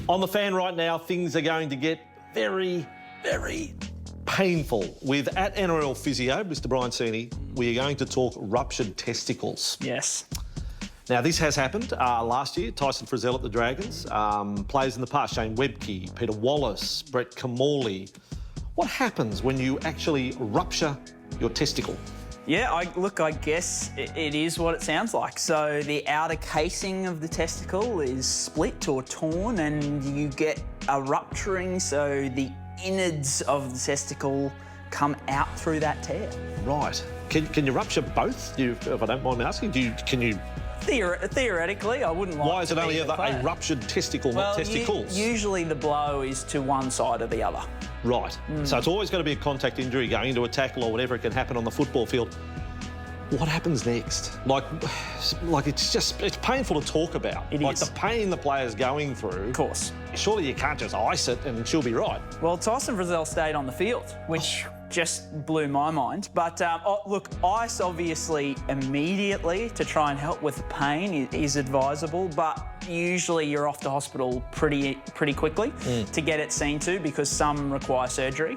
On the fan right now, things are going to get very, very painful. With at NRL Physio, Mr. Brian Seeney, we are going to talk ruptured testicles. Yes. Now, this has happened last year. Tyson Frizzell at the Dragons. Players in the past, Shane Webke, Peter Wallace, Brett Camorley. What happens when you actually rupture your testicle? Yeah, I guess it is what it sounds like. So the outer casing of the testicle is split or torn and you get a rupturing, so the innards of the testicle come out through that tear. Right. Can you rupture both? If I don't mind asking, can you... Theoretically, I wouldn't like. Why is it only a ruptured testicle, not testicles? Usually the blow is to one side or the other. Right. So it's always got to be a contact injury going into a tackle or whatever. It can happen on the football field. What happens next? Like it's painful to talk about. It is. The pain the player's going through. Of course. Surely you can't just ice it and she'll be right. Well, Tyson Frizzell stayed on the field, which just blew my mind. But look, ice obviously immediately to try and help with the pain is advisable, but usually you're off to hospital pretty quickly to get it seen to, because some require surgery.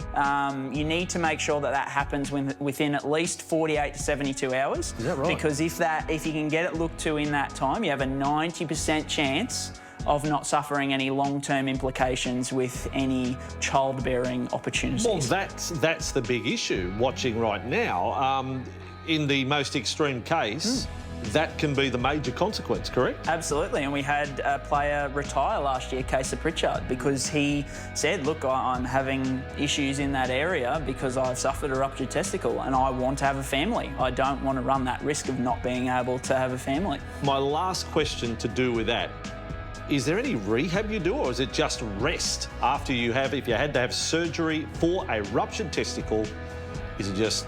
You need to make sure that happens within at least 48 to 72 hours. Is that right? Because if you can get it looked to in that time, you have a 90% chance of not suffering any long-term implications with any childbearing opportunities. Well, that's the big issue watching right now. In the most extreme case, that can be the major consequence, correct? Absolutely, and we had a player retire last year, Ruptured, because he said, look, I'm having issues in that area because I've suffered a ruptured testicle and I want to have a family. I don't want to run that risk of not being able to have a family. My last question to do with that, is there any rehab you do, or is it just rest after you have, if you had to have surgery for a ruptured testicle, is it just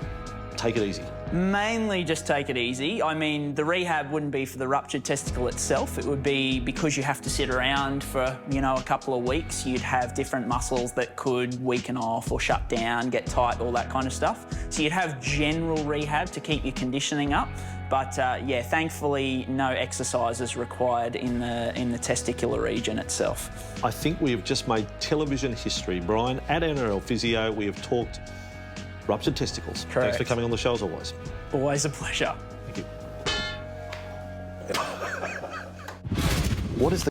take it easy? Mainly just take it easy. I mean, the rehab wouldn't be for the ruptured testicle itself. It would be because you have to sit around for, a couple of weeks. You'd have different muscles that could weaken off or shut down, get tight, all that kind of stuff. So you'd have general rehab to keep your conditioning up. But yeah, thankfully, no exercises required in the testicular region itself. I think we have just made television history, Brian. At NRL Physio, we have talked ruptured testicles. Correct. Thanks for coming on the show as always. Always a pleasure. Thank you. What is the